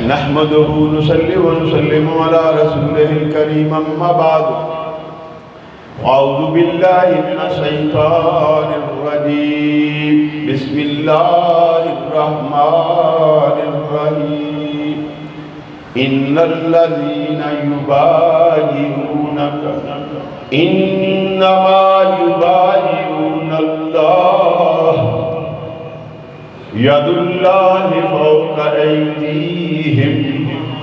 نحمده ونصلي ونسلم على رسوله الكريم أما بعد أعوذ بالله من الشيطان الرجيم بسم الله الرحمن الرحيم إن الذين يبايعونك إنما يبايعون الله يد الله فوق أيديهم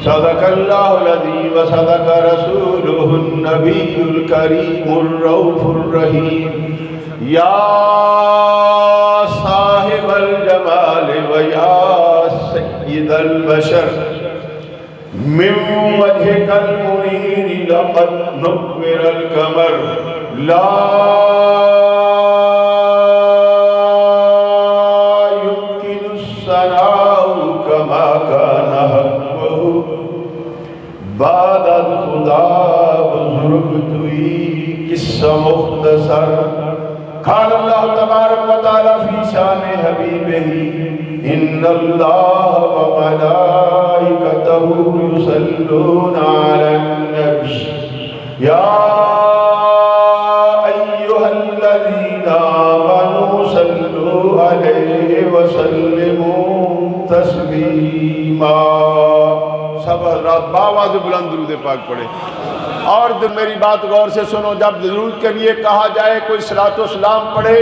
صدق الله العظيم وصدق رسوله النبي الكريم الرؤوف الرحيم يا صاحب الجمال ويا سيد البشر من وجهك المنير لقد نور القمر لا يمكن الثناء كما كان حقه بعد الخدا بزرگتوئی قصہ مختصر قال اللہ تبارک و تعالی فی شان حبیبہ ان اللہ وملائکتہ یصلون علی النبی یا ایہا الذین آمنوا صلوا علیہ وسلموا تسلیما. سب رات باواز بلند درود پاک پڑھے. اور میری بات غور سے سنو، جب درود کے لیے کہا جائے کوئی صلاۃ و سلام پڑھے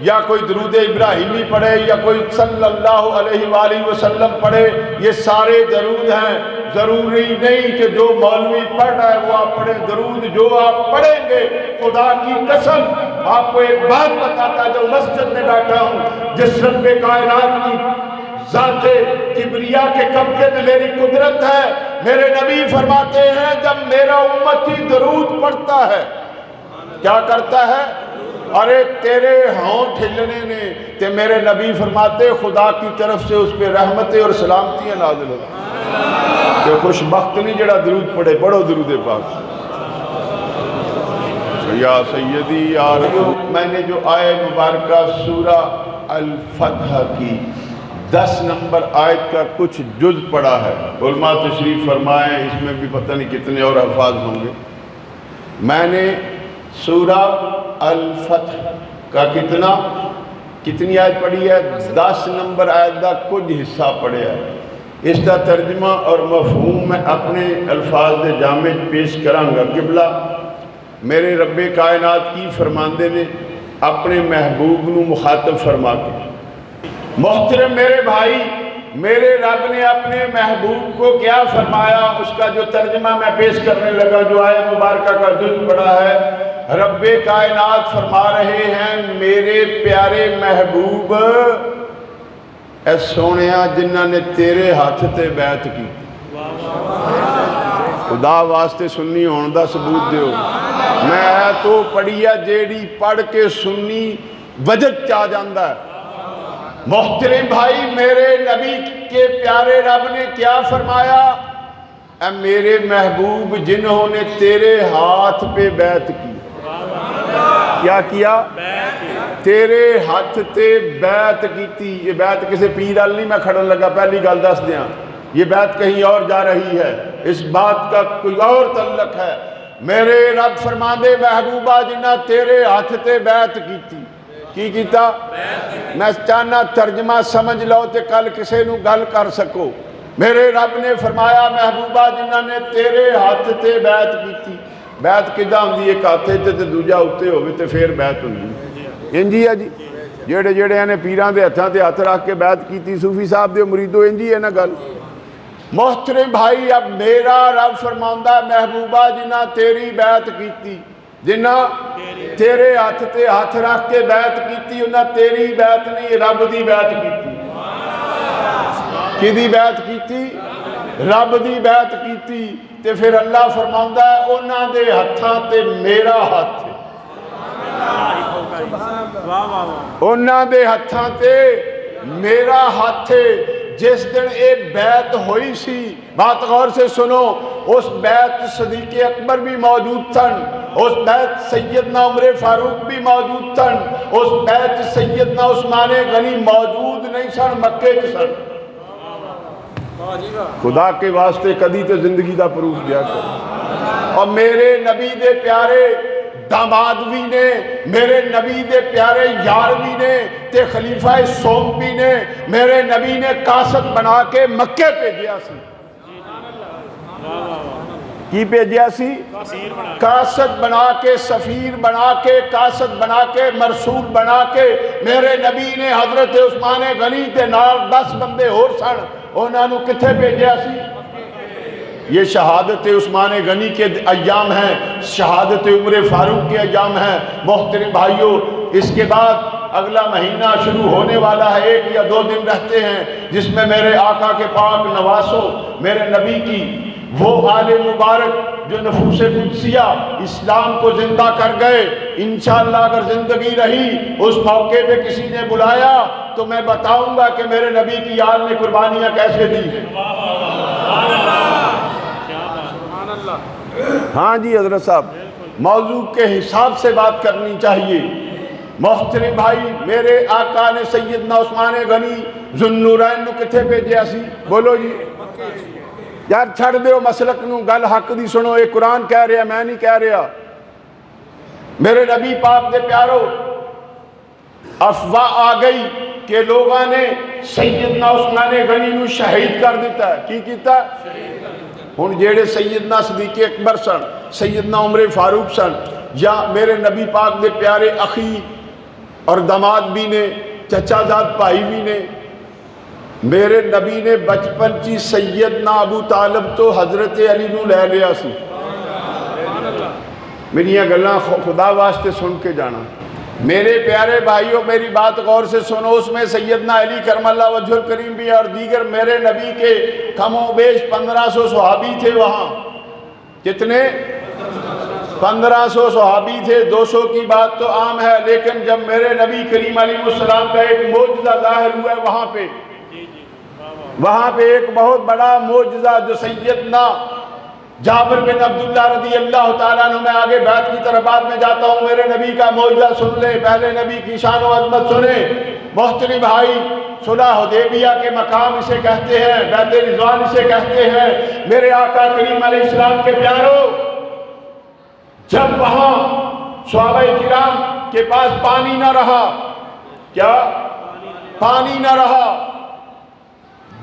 یا کوئی درود ابراہیمی پڑھے یا کوئی صلی اللہ علیہ وآلہ وسلم پڑھے، یہ سارے درود ہیں. ضروری نہیں کہ جو مولوی پڑھ رہا ہے وہ آپ پڑھیں. درود جو آپ پڑھیں گے خدا کی قسم آپ کو ایک بات بتاتا جو مسجد میں بیٹھا ہوں، جس رب کائنات کی ذات کبریا کے قبضے میں میری قدرت ہے، میرے نبی فرماتے ہیں جب میرا امتی درود پڑھتا ہے کیا کرتا ہے؟ ارے تیرے ہونٹ ہلنے نے تے میرے نبی فرماتے خدا کی طرف سے اس پہ رحمتیں اور سلامتیاں نازل ہوتی ہیں. کہ خوش بخت نہیں جڑا درود پڑھے. پڑھو درود پاک. یا سیدی یا رسول. میں نے جو آیت مبارکہ سورہ الفتح کی 10 نمبر آیت کا کچھ جز پڑھا ہے، علماء تشریف فرمائیں اس میں بھی پتہ نہیں کتنے اور الفاظ ہوں گے. میں نے سورہ الفتح کا کتنی آیت پڑھی ہے؟ 10 نمبر آیت کا کچھ حصہ پڑھے ہے. اس کا ترجمہ اور مفہوم میں اپنے الفاظ دے جامع پیش کرانگا. قبلہ میرے رب کائنات کی فرماندے نے اپنے محبوب نو مخاطب فرما کے. محترم میرے بھائی، میرے رب نے اپنے محبوب کو کیا فرمایا؟ اس کا جو ترجمہ میں پیش کرنے لگا، جو آیت مبارکہ کا جز پڑا ہے، رب کائنات فرما رہے ہیں میرے پیارے محبوب اے سونیا جنہاں نے تیرے ہاتھ تے بیعت کی. خدا واسطے سنی ہون دا ثبوت دیو. میں تو پڑھیا جیڑی پڑھ کے سنی وجد چاہ جاندہ ہے. محترم بھائی، میرے نبی کے پیارے رب نے کیا فرمایا؟ اے میرے محبوب جنہوں نے تیرے ہاتھ پہ بیعت کی. کیا کیا؟ تیرے ہاتھ تے بیعت کی تھی. یہ بیعت کسی پیر ال نہیں میں کھڑن لگا، پہلی گل دس دیاں، یہ بیعت کہیں اور جا رہی ہے، اس بات کا کوئی اور تعلق ہے. میرے رب فرماندے محبوبہ جنہ تیرے ہاتھ تے بیعت کی تھی. کی کیتا؟ میں چاہنا ترجمہ سمجھ لو تے کل کسے نو گل کر سکو. میرے رب نے فرمایا محبوبہ جنہ نے تیرے ہاتھ تے بیعت کی تھی. بیعت کدہ ہوں دی؟ ایک ہاتھے تے دوجہ اتے ہوئے تے پھر بیعت ہوں دی. انجی ہے جی، جڑے نے پیران دے ہتھاں تے ہاتھ رکھ کے بیعت کی تھی، صوفی صاحب دے مریدو، انجی ہے نا گل. محترم بھائی، اب میرا رب فرماندہ محبوبہ جنہ تیری بیعت کی تھی، جنہ تیرے ہاتھ تے ہاتھ رکھ کے بیعت کی تھی، انہاں تیری بیعت نہیں رب دی بیعت کی تھی. کی دی بیعت کی تھی؟ رب دی بیعت کی تھی. تے پھر اللہ فرماندہ ہے انہاں دے ہتھاں تے میرا ہاتھ ہے. انہاں دے ہتھاں تے میرا ہاتھ ہے. جس دن ایک بیعت ہوئی سی، بات غور سے سنو، اس بیعت صدیق اکبر بھی موجود تھن، اس بیعت سیدنا عمر فاروق بھی موجود تھن، اس بیعت سیدنا عثمان غنی موجود نہیں سن، مکے کے سن. خدا کے واسطے کدی تے زندگی دا پروف دیا کرو۔ اور میرے نبی دے پیارے داماد بھی نے، میرے نبی دے پیارے یار بھی نے تے خلیفہ سوم بھی نے، میرے نبی نے کاسد بنا کے مکے بھیجیا سی۔ کی بھیجیا سی؟ کاسد بنا کے، سفیر بنا کے، کاسد بنا کے، مرسول بنا کے میرے نبی نے حضرت عثمان غنی دے نال 10 بندے اور سن، انہاں نوں کتھے بھیجیا سی؟ یہ شہادت عثمان غنی کے ایام ہیں، شہادت عمر فاروق کے ایام ہیں۔ محترم بھائیوں، اس کے بعد اگلا مہینہ شروع ہونے والا ہے، 1 یا 2 دن رہتے ہیں، جس میں میرے آقا کے پاک نواسوں، میرے نبی کی وہ آل مبارک جو نفوس قدسیہ اسلام کو زندہ کر گئے، انشاءاللہ اگر زندگی رہی اس موقع پہ کسی نے بلایا تو میں بتاؤں گا کہ میرے نبی کی آل نے قربانیاں کیسے دی ہیں۔ ہاں جی حضرت صاحب، موضوع کے حساب سے بات کرنی چاہیے۔ محترم بھائی، میرے آقا نے سیدنا عثمان غنی ذو النورین نو کتھے بھیجیا سی؟ بولو جی۔ یار چھڑ دیو مسلک نو، گل حق دی سنو، ایک قرآن کہہ رہا، میں نہیں کہہ رہا۔ میرے نبی پاک دے پیارو، افواہ آ گئی کہ لوگاں نے سیدنا عثمان غنی نو شہید کر دیتا ہے۔ کی کیتا ہے؟ ہن جیڑے سیدنا صدیق اکبر سن، سیدنا عمر فاروق سن، یا میرے نبی پاک دے پیارے اخی اور داماد بھی نے، چچا زاد بھائی بھی نے، میرے نبی نے بچپن چی سیدنا ابو طالب تو حضرت علی نو لے لیا سی۔ میری یہ گلاں خدا واسطے سن کے جانا۔ میرے پیارے بھائیوں، میری بات غور سے سنو، اس میں سیدنا علی کرم اللہ وجہ الکریم بھی اور دیگر میرے نبی کے کم و بیش 1500 صحابی تھے وہاں۔ کتنے؟ 1500 صحابی تھے۔ 200 کی بات تو عام ہے، لیکن جب میرے نبی کریم علیہ السلام کا ایک معجزہ ظاہر ہوا ہے وہاں پہ ایک بہت بڑا معجزہ جو سیدنا جابر بن عبداللہ رضی اللہ تعالیٰ عنہ، میں آگے بیعت کی طرف بعد میں جاتا ہوں، میرے نبی کا معجزہ سن لیں، پہلے نبی کی شان و عظمت سنیں۔ محترم بھائی، صلح حدیبیہ کے مقام اسے کہتے ہیں، بیت رضوان اسے کہتے ہیں۔ میرے آقا کریم علیہ السلام کے پیاروں، جب وہاں صحابہ کرام کے پاس پانی نہ رہا، کیا؟ پانی نہ رہا،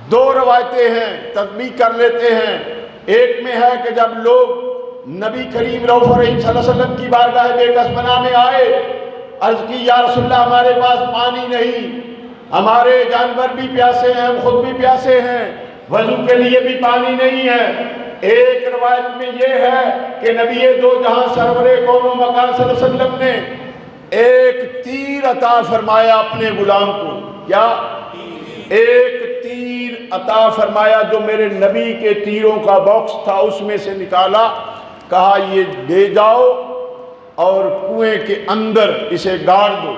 2 روایتیں ہیں، تطبیق کر لیتے ہیں۔ ایک میں ہے کہ جب لوگ نبی کریم رؤوف رحیم صلی اللہ علیہ وسلم کی بارگاہ بے کسبنا میں آئے، عرض کی یا رسول اللہ ہمارے پاس پانی نہیں، ہمارے جانور بھی پیاسے ہیں، ہم خود بھی پیاسے ہیں، وضو کے لیے بھی پانی نہیں ہے۔ ایک روایت میں یہ ہے کہ نبی دو جہاں سرور کون و مکان صلی اللہ علیہ وسلم نے ایک تیر عطا فرمایا اپنے غلام کو۔ کیا؟ ایک تیر عطا فرمایا جو میرے نبی کے تیروں کا باکس تھا، اس میں سے نکالا، کہا یہ دے جاؤ اور کنویں کے اندر اسے گاڑ دو۔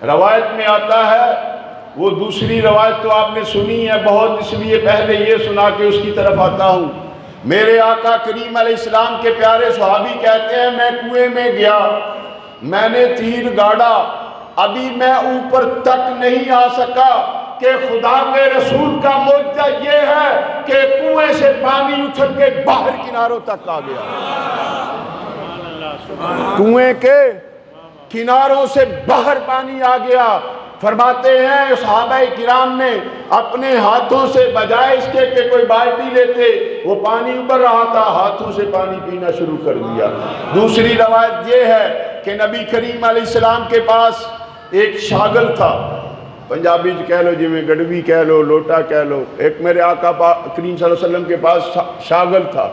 روایت میں آتا ہے، وہ دوسری روایت تو آپ نے سنی ہے بہت، اس لیے پہلے یہ سنا کے اس کی طرف آتا ہوں۔ میرے آقا کریم علیہ السلام کے پیارے صحابی کہتے ہیں میں کنویں میں گیا، میں نے تیر گاڑا، ابھی میں اوپر تک نہیں آ سکا کہ خدا کے رسول کا معجزہ یہ ہے کہ کنویں سے پانی اچھل کے باہر کناروں تک آ گیا۔ کنویں کے کناروں سے باہر پانی آ گیا۔ فرماتے ہیں صحابہ کرام نے اپنے ہاتھوں سے بجائے اس کے کہ کوئی بالٹی لیتے، وہ پانی ابل رہا تھا، ہاتھوں سے پانی پینا شروع کر دیا۔ دوسری روایت یہ ہے کہ نبی کریم علیہ السلام کے پاس ایک شاگل تھا، پنجابی کہہ لو، جی میں گڑوی کہہ لو، لوٹا کہہ لو، ایک میرے آقا کریم صلی اللہ علیہ وسلم کے پاس شاگل تھا۔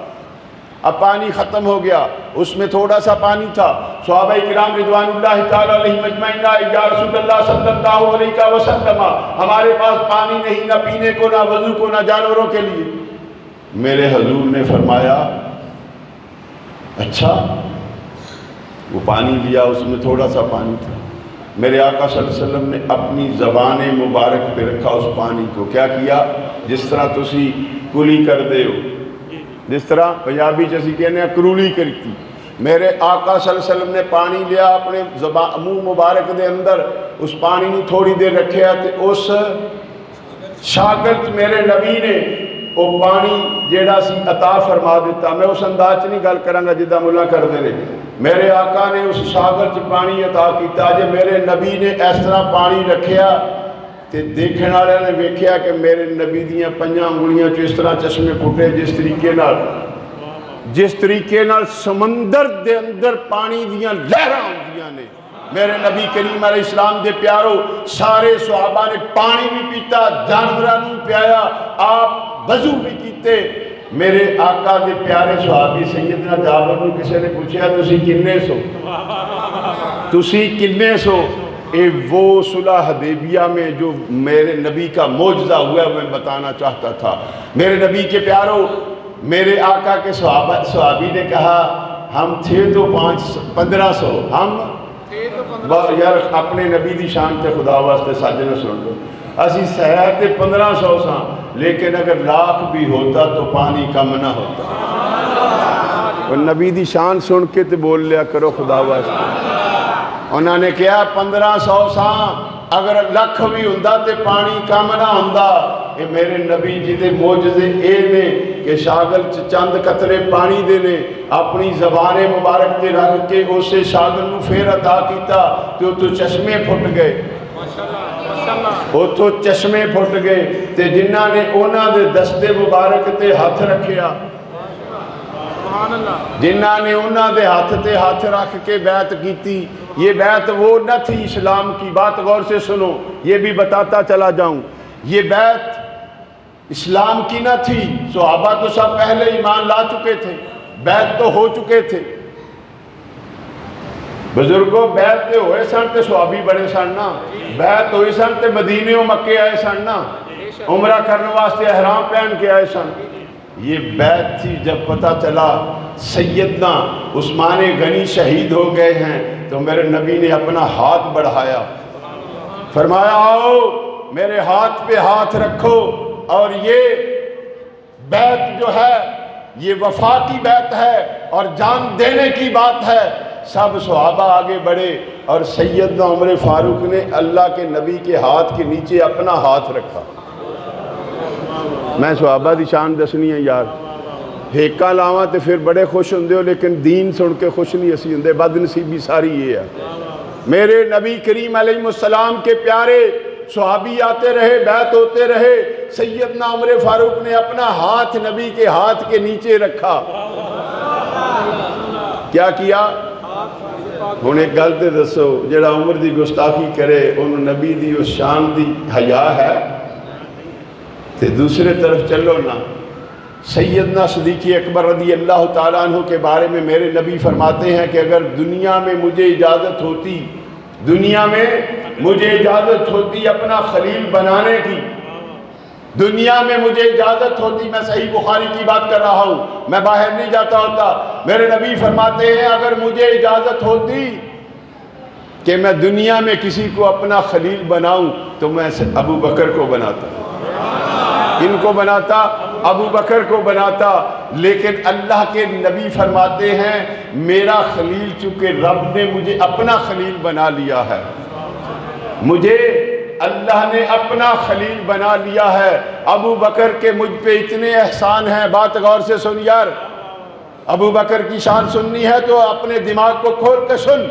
اب پانی ختم ہو گیا، اس میں تھوڑا سا پانی تھا۔ صحابہ کرام رضوان اللہ تعالی علیہم اجمعین، یا رسول اللہ صلی اللہ علیہ وسلم ہمارے پاس پانی نہیں، نہ پینے کو، نہ وضو کو، نہ جانوروں کے لیے۔ میرے حضور نے فرمایا اچھا، وہ پانی لیا، اس میں تھوڑا سا پانی تھا۔ میرے آقا صلی اللہ علیہ وسلم نے اپنی زبان مبارک پہ رکھا اس پانی کو، کیا کیا؟ جس طرح تسی کلی کر دے ہو، جس طرح پنجابی جیسی کہنے ہیں کرولی کرتی، میرے آقا صلی اللہ علیہ وسلم نے پانی لیا اپنے منہ مبارک دے اندر، اس پانی نے تھوڑی دیر رکھیا تے اس شاگرد میرے نبی نے وہ پانی جیڑا سی عطا فرما دیتا. میں اس انداز نہیں گل کرانگا جدہ ملا کر دے. میرے آقا نے اس ساغر چ پانی عطا کیتا. جے میرے نبی نے اس طرح پانی رکھیا تے دیکھنے والے نے ویکھیا کہ میرے نبی دیاں 5 انگلیاں چ اس طرح چشمے پھٹے جس طریقے نال سمندر دے اندر پانی دیاں لہراں ہوندیاں نے. میرے نبی کریم علیہ السلام دے پیارو سارے صحابہ نے پانی بھی پیتا, جانوراں نوں پیا, آپ وضو بھی کیتے. میرے آقا دے پیارے صحابی سیدنا جابر نوں کسی نے پوچھا تسی کنے سو, تسی کنے سو؟ اے وہ صلح حدیبیہ میں جو میرے نبی کا معجزہ ہوا ہے میں بتانا چاہتا تھا. میرے نبی کے پیارو, میرے آقا کے صحابی نے کہا ہم تھے تو 1500, ہم یار اپنے نبی دی شان تے خدا واسطے ساجنا سن لو, اسی سہر تے 1500 ساں, لیکن اگر لاکھ بھی ہوتا تو پانی کم نہ ہوتا. اور نبی دی شان سن کے تے بول لیا کرو خدا واسطے. انہوں نے کہا 1500 ساں, اگر لکھ بھی ہوندہ تے پانی کم نہ ہوندہ. اے میرے نبی جی دے معجزے اے نے کہ شاگل چند قطرے پانی دے نے اپنی زبان مبارک تے رکھ کے اسے شاگل نو پھر عطا کیتا تو چشمے پھٹ گئے. وہ تو چشمے پھٹ گئے تے جنہ نے اونا دے دستے مبارک تے ہاتھ رکھیا, جنہ نے اونا دے ہاتھ تے ہاتھ رکھ کے بیعت کیتی. یہ بیعت وہ نہ تھی اسلام کی, بات غور سے سنو, یہ بھی بتاتا چلا جاؤں. یہ بیعت اسلام کی نہ تھی. صحابہ تو سب پہلے ایمان لا چکے تھے, بیعت تو ہو چکے تھے. بزرگوں بیعت تے ہوئے سن تے صحابی بڑے سن نا, بیعت ہوئی سن تے مدینے و مکے آئے سن نا, عمرہ کرنے واسطے احرام پہن کے آئے سن. یہ بیعت تھی. جب پتہ چلا سیدنا عثمان غنی شہید ہو گئے ہیں تو میرے نبی نے اپنا ہاتھ بڑھایا, فرمایا آؤ میرے ہاتھ پہ ہاتھ رکھو. اور یہ بیعت جو ہے یہ وفا کی بیعت ہے اور جان دینے کی بات ہے. سب صحابہ آگے بڑھے اور سیدنا عمر فاروق نے اللہ کے نبی کے ہاتھ کے نیچے اپنا ہاتھ رکھا. میں صحابہ دی شان دسنی ہے یار, ہیکا لاواں تے پھر بڑے خوش ہوندے ہو لیکن دین سن کے خوش نہیں اسی ہوندے. بد نصیبی ساری یہ ہے. میرے نبی کریم علیہ السلام کے پیارے صحابی آتے رہے, بیعت ہوتے رہے. سیدنا عمر فاروق نے اپنا ہاتھ نبی کے ہاتھ کے نیچے رکھا. کیا کیا؟ ہن ایک گل تے دسو, جڑا عمر دی گستاخی کرے انہوں نبی دی اس شان دی حیا ہے؟ تے دوسرے طرف چلو نا, سیدنا صدیق اکبر رضی اللہ تعالیٰ عنہ کے بارے میں میرے نبی فرماتے ہیں کہ اگر دنیا میں مجھے اجازت ہوتی, دنیا میں مجھے اجازت ہوتی اپنا خلیل بنانے کی, دنیا میں مجھے اجازت ہوتی, میں صحیح بخاری کی بات کر رہا ہوں, میں باہر نہیں جاتا ہوتا, میرے نبی فرماتے ہیں اگر مجھے اجازت ہوتی کہ میں دنیا میں کسی کو اپنا خلیل بناؤں تو میں ابو بکر کو بناتا. کن کو بناتا؟ ابو بکر کو بناتا. لیکن اللہ کے نبی فرماتے ہیں میرا خلیل چونکہ رب نے مجھے اپنا خلیل بنا لیا ہے, مجھے اللہ نے اپنا خلیل بنا لیا ہے. ابو بکر کے مجھ پہ اتنے احسان ہیں. بات غور سے سن یار, ابو بکر کی شان سننی ہے تو اپنے دماغ کو کھول کے سن.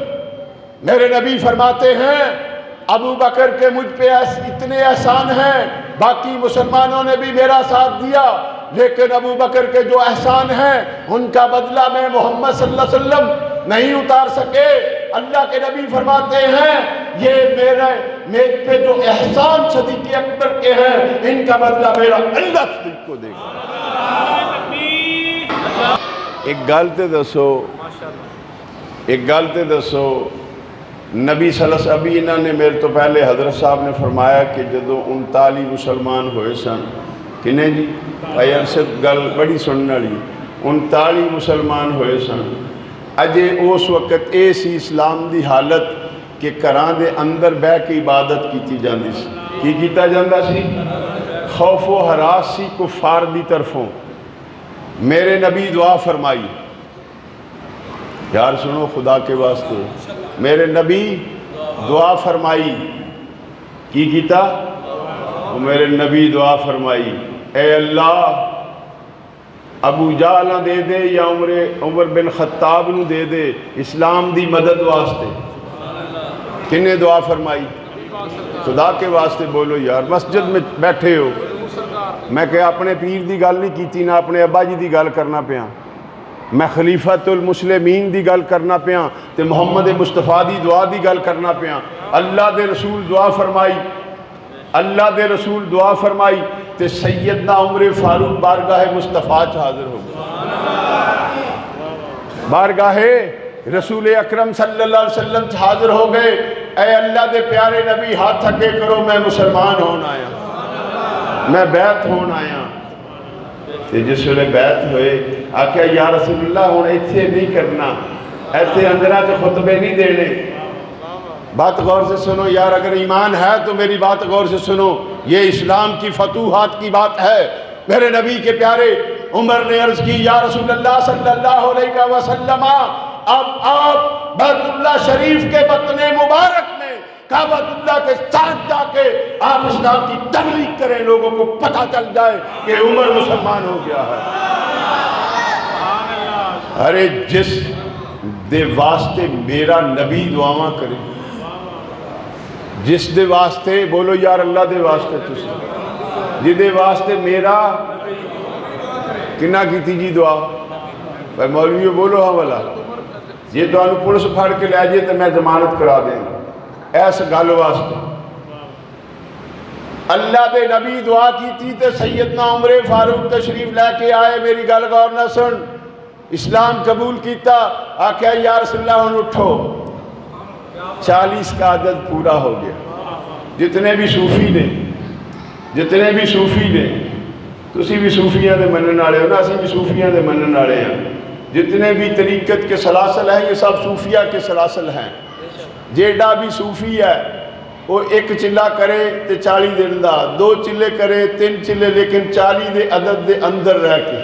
میرے نبی فرماتے ہیں ابو بکر کے مجھ پہ اتنے احسان ہیں, باقی مسلمانوں نے بھی میرا ساتھ دیا لیکن ابو بکر کے جو احسان ہیں ان کا بدلہ میں محمد صلی اللہ علیہ وسلم نہیں اتار سکے. اللہ کے نبی فرماتے ہیں یہ میرے پہ جو احسان صدیق اکبر کے ہیں ان کا بدلہ میرا اللہ صدیق کو دے گا. ایک گل تے دسو, ایک گل تے دسو, نبی صلی اللہ علیہ وسلم ابھی انہوں نے میرے تو پہلے حضرت صاحب نے فرمایا کہ جدو 39 مسلمان ہوئے سن, کنے جی بھائی ارشد گل بڑی سننے والی, 39 مسلمان ہوئے سن. اجے اس وقت اے سی اسلام دی حالت کہ گھراں دے اندر بہ کے عبادت کیتی جاندی سی. کی کیتا جاندا سی؟ خوف و ہراس سی کفار دی طرفوں. میرے نبی دعا فرمائی, یار سنو خدا کے واسطے, میرے نبی دعا فرمائی. کی کیتا؟ میرے نبی دعا فرمائی, اے اللہ ابو جہل نہ دے دے یا عمر بن خطاب نو دے دے اسلام دی مدد واسطے، کنے دعا فرمائی؟ خدا کے واسطے بولو یار، مسجد میں بیٹھے ہو، میں کہ اپنے پیر دی گل نہیں کیتی، نہ اپنے ابا جی دی گل کرنا پیا، میں خلیفۃ المسلمین دی گل کرنا پیا تے محمد مصطفیٰ دی دعا دی گل کرنا پیا۔ اللہ دے رسول دعا فرمائی، اللہ دے رسول دعا فرمائی تے سیدنا عمر فاروق بارگاہ مصطفیٰ چ حاضر ہو گئے، بارگاہ رسول اکرم صلی اللہ علیہ وسلم چ حاضر ہو گئے۔ اے اللہ دے پیارے نبی ہاتھ اگے کرو، میں مسلمان ہون آیا، میں بیعت ہون آیا۔ تے جس ویلے بیعت ہوئے آکھیا یا رسول اللہ ہن ایتھے نہیں کرنا، ایتھے اندرا تے خطبے نہیں دینے۔ بات غور سے سنو یار، اگر ایمان ہے تو میری بات غور سے سنو، یہ اسلام کی فتوحات کی بات ہے۔ میرے نبی کے پیارے عمر نے عرض کی یا رسول اللہ صلی اللہ علیہ وسلم، اب آپ بیت اللہ شریف کے بطن مبارک میں کعبۃ اللہ کے ساتھ جا کے آپ اسلام کی تبلیغ کریں، لوگوں کو پتہ چل جائے کہ عمر مسلمان ہو گیا ہے۔ ارے جس دے واسطے میرا نبی دعاواں کرے، جس دے واسطے بولو یار اللہ دے واسطے تسی جی دے واسطے میرا کنہ کیتی جی دعا، بھائی مولویو بولو ہاں والا یہ تو انہوں پولیس پھاڑ کے لے جائے تو میں ضمانت کرا دیں ایسا گل واسطے اللہ دے نبی دعا کی تھی تے سیدنا عمر فاروق تشریف لے کے آئے۔ میری گل غور نہ سن، اسلام قبول کیتا، آکھیا یا رسول اللہ ہن اٹھو۔ 40 کا عدد پورا ہو گیا۔ جتنے بھی صوفی نے تسی بھی صوفیاں دے منن والے ہو نا، اسی بھی صوفیاں دے منن والے ہیں، جتنے بھی طریقت کے سلاسل ہیں یہ سب صوفیہ کے سلاسل ہیں۔ جیڑا بھی صوفی ہے وہ ایک چلہ کرے تے 40 دن دا، 2 چلے کرے 3 چلے، لیکن 40 دے عدد دے اندر رہ کے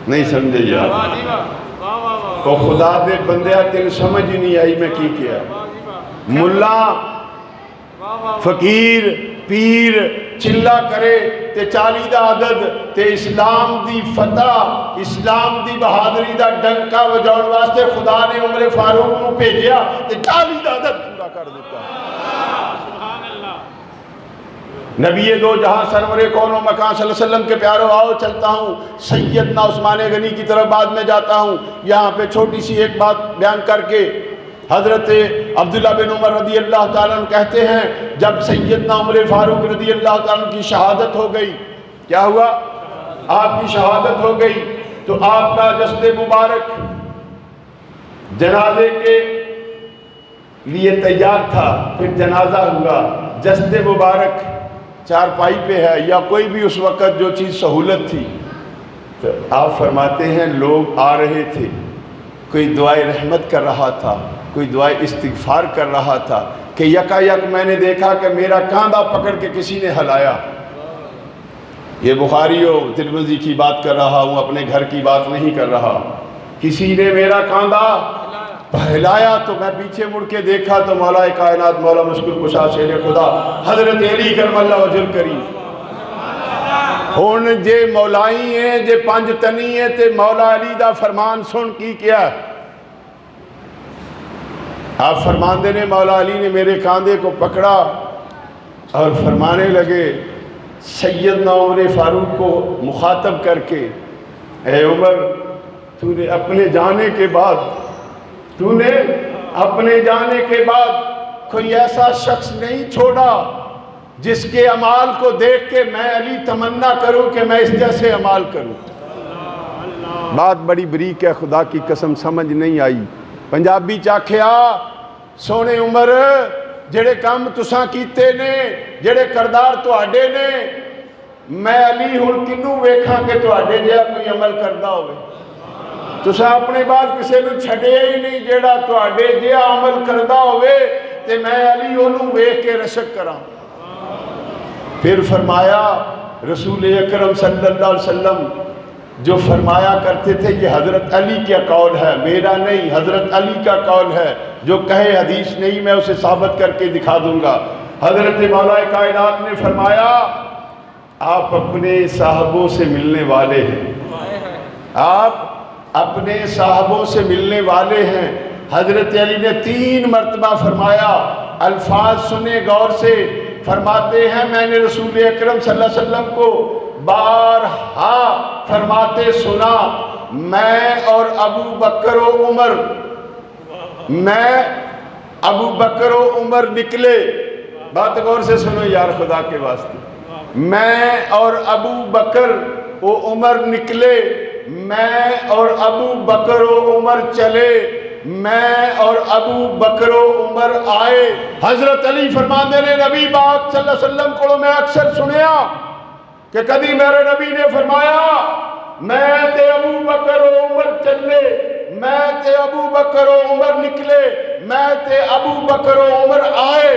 نہیں سمجھے یار۔ تو خدا دے بندیا تین سمجھ نہیں آئی میں کی کیا؟ ملا فقیر پیر چلہ کرے تے 40 دا عدد تے اسلام دی فتح، اسلام دی بہادری دا ڈنکا وجاؤن واسطے خدا نے عمر فاروق نو بھیجیا تے 40 دا عدد پورا کر دیتا۔ نبی دو جہاں سرور کون و مکان صلی اللہ علیہ وسلم کے پیارو آؤ چلتا ہوں، سیدنا عثمان غنی کی طرف بعد میں جاتا ہوں۔ یہاں پہ چھوٹی سی ایک بات بیان کر کے حضرت عبداللہ بن عمر رضی اللہ تعالیٰ عنہ کہتے ہیں جب سیدنا عمر فاروق رضی اللہ تعالیٰ عنہ کی شہادت ہو گئی، کیا ہوا؟ آپ کی شہادت ہو گئی تو آپ کا جسد مبارک جنازے کے لیے تیار تھا، پھر جنازہ ہوا، جسد مبارک چارپائی پہ ہے یا کوئی بھی اس وقت جو چیز سہولت تھی، تو آپ فرماتے ہیں لوگ آ رہے تھے، کوئی دعائے رحمت کر رہا تھا، کوئی دعائے استغفار کر رہا تھا کہ یکا یک میں نے دیکھا کہ میرا کاندھا پکڑ کے کسی نے ہلایا۔ یہ بخاری و ترمذی کی بات کر رہا ہوں، اپنے گھر کی بات نہیں کر رہا۔ کسی نے میرا کاندھا ہلایا تو میں پیچھے مڑ کے دیکھا تو مولا کائنات مولا مشکل کشا شیر خدا حضرت علی کرم اللہ وجل کریم ہون جے مولائی ہیں جے پانچ تنی ہیں تے مولا علی دا فرمان سن کی کیا؟ آپ فرمان دینے مولا علی نے میرے کاندھے کو پکڑا اور فرمانے لگے سیدنا عمر فاروق کو مخاطب کر کے، اے عمر تو نے اپنے جانے کے بعد کوئی ایسا شخص نہیں چھوڑا جس کے اعمال کو دیکھ کے میں علی تمنا کروں کہ میں اس جیسے اعمال کروں۔ بات بڑی بریک ہے، خدا کی قسم سمجھ نہیں آئی۔ پنجابی چاکھیا سونے عمر جڑے کام تساں کیتے نے، جڑے کردار تواڈے نے، میں علی ہن کنوں ویکھاں کہ تواڈے جہا کوئی عمل کردا ہوئے؟ تساں اپنے بعد کسے نوں چھڈیا ہی نہیں جیڑا تواڈے جہا عمل کردا ہوئے تے میں علی اونوں ویکھ کے رشک کراں۔ پھر فرمایا رسول اکرم صلی اللہ علیہ وسلم جو فرمایا کرتے تھے یہ حضرت علی کا قول ہے، میرا نہیں، حضرت علی کا قول ہے، جو کہے حدیث نہیں میں اسے ثابت کر کے دکھا دوں گا۔ حضرت مولا کائنات نے فرمایا آپ اپنے صحابوں سے ملنے والے ہیں، آپ اپنے صحابوں سے ملنے والے ہیں۔ حضرت علی نے 3 مرتبہ فرمایا، الفاظ سنے غور سے، فرماتے ہیں میں نے رسول اکرم صلی اللہ علیہ وسلم کو بارہا فرماتے سنا، میں اور ابو بکر و عمر، میں ابو بکر و عمر نکلے، بات غور سے سنو یار خدا کے واسطے، میں اور ابو بکر و عمر نکلے، میں اور ابو بکر و عمر چلے، میں اور ابو بکر و عمر آئے۔ حضرت علی فرماندے نے نبی پاک صلی اللہ علیہ وسلم کو میں اکثر سنیا کہ کبھی میرے نبی نے فرمایا میں تے ابو بکر و عمر چلے، میں تے ابو بکر و عمر نکلے، میں تے ابو بکر و عمر آئے۔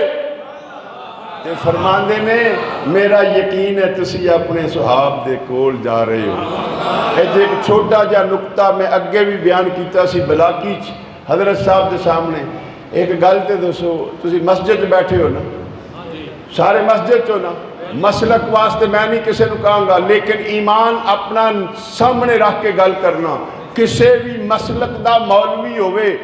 تے فرماندے نے میرا یقین ہے تسی اپنے صحاب دے کول جا رہے ہو۔ ایک چھوٹا جا نقطہ میں اگے بھی بیان کیتا سی بلاکی حضرت صاحب دے سامنے، ایک گل تے دسو، تسی مسجد بیٹھے ہو نا، سارے مسجد چو نا، مسلک واسطے میں نہیں کسے نو کہاں گا، لیکن ایمان اپنا سامنے رکھ کے گل کرنا، کسے بھی مسلک دا مولوی ہوئے،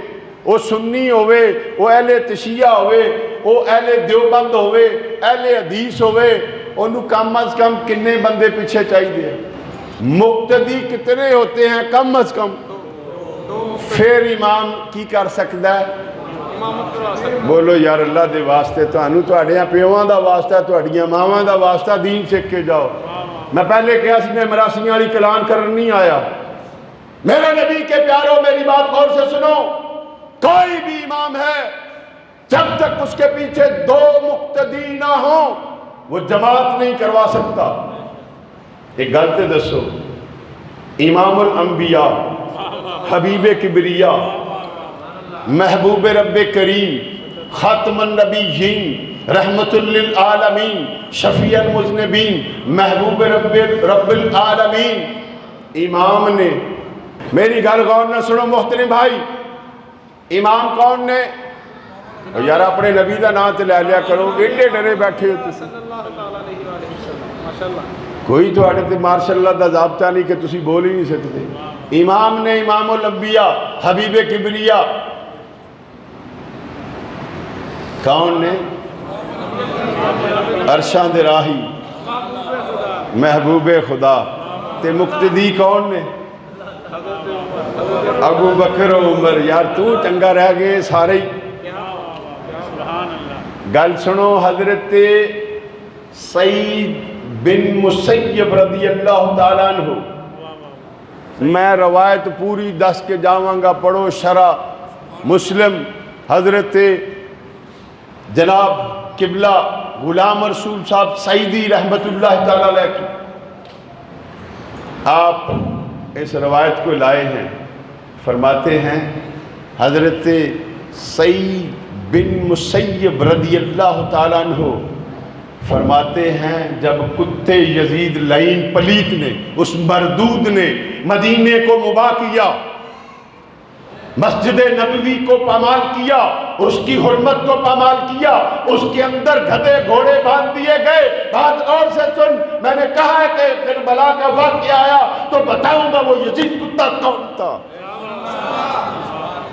وہ سنی ہوئے، وہ اہل تشیعہ ہوئے، وہ اہل دیوبند ہوئے، اہل حدیث ہوئے، انہوں کم از کم کنے بندے پیچھے چاہیے دیا، مقتدی کتنے ہوتے ہیں کم از کم، پھر امام کی کر سکتا ہے؟ بولو یار اللہ دے واسطے تو انہوں تو اڑیاں پیوان دا واسطہ تو اڑیاں ماوان دا واسطہ دین سکھ کے جاؤ۔ میں پہلے کہا سی میں مراسیاں والی کلان کرن نہیں آیا، میرے نبی کے پیاروں میری بات غور سے سنو، کوئی بھی امام ہے جب تک اس کے پیچھے 2 مقتدی نہ ہوں وہ جماعت نہیں کروا سکتا۔ ایک غلط دسو، امام الانبیاء، حبیب کبریہ، محبوب رب کریم، خاتم النبیین، رحمت للعالمین، شفیع المذنبین، محبوب رب العالمین، امام نے، میری گل غور نہ سنو محترم بھائی، امام کون نے؟ یار اپنے نبی دا نام تے لے لیا کرو، ایڈے ڈرے بیٹھے ہو تسی، کوئی تو آڑے تے ماشاء اللہ دا ضابطہ نہیں کہ تسی بول ہی نہیں سکتے۔ امام نے، امام الانبیاء، حبیب کبریہ، کون نے؟ عرشاں دے راہی، محبوب خدا، تے مقتدی کون نے؟ ابو بکر و عمر۔ یار تو چنگا رہ گئے سارے ہی۔ گل سنو، حضرت سعید بن مسیب رضی اللہ تعالیٰ عنہ، میں روایت پوری دس کے جاواں گا، پڑھو شرح مسلم، حضرت جناب قبلہ غلام رسول صاحب سعیدی رحمت اللہ تعالیٰ علیہ کی، آپ اس روایت کو لائے ہیں، فرماتے ہیں حضرت سعید بن مسیب رضی اللہ تعالیٰ عنہ فرماتے ہیں جب کتے یزید لعین پلیت نے، اس مردود نے مدینے کو مباح کیا، مسجد نبوی کو پامال کیا، اس کی حرمت کو پامال کیا، اس کے اندر گدھے گھوڑے باندھ دیے گئے۔ بات اور سے سن، میں نے کہا ہے کہ کربلا کا واقعہ آیا تو بتاؤں گا وہ یزید کتا کون تھا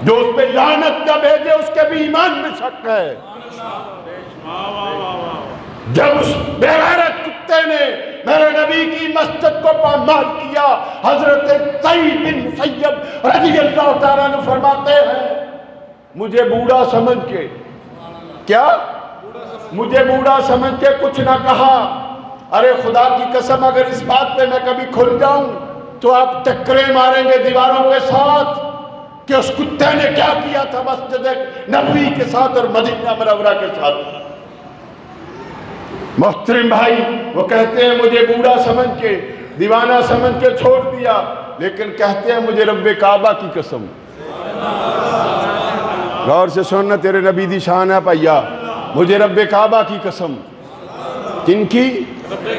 جو اس پہ لعنت کا بھیجے، اس کے بھی ایمان میں شک ہے۔ جب اس بے غیرت کتے نے میرے نبی کی مسجد کو پامال کیا، حضرت سعید بن مسیب رضی اللہ تعالیٰ عنہ فرماتے ہیں مجھے بوڑھا سمجھ کے، کیا؟ مجھے بوڑھا سمجھ کے کچھ نہ کہا، ارے خدا کی قسم اگر اس بات پہ میں کبھی کھل جاؤں تو آپ ٹکرے ماریں گے دیواروں کے ساتھ کہ اس کتے نے کیا کیا تھا مسجد نبوی کے ساتھ اور مدینہ منورہ کے ساتھ۔ محترم بھائی، وہ کہتے ہیں مجھے بوڑھا سمجھ کے، دیوانہ سمجھ کے چھوڑ دیا، لیکن کہتے ہیں مجھے رب کعبہ کی قسم، غور سے سننا تیرے نبی دی شان ہے پائیا، مجھے رب کعبہ کی قسم، کن کی؟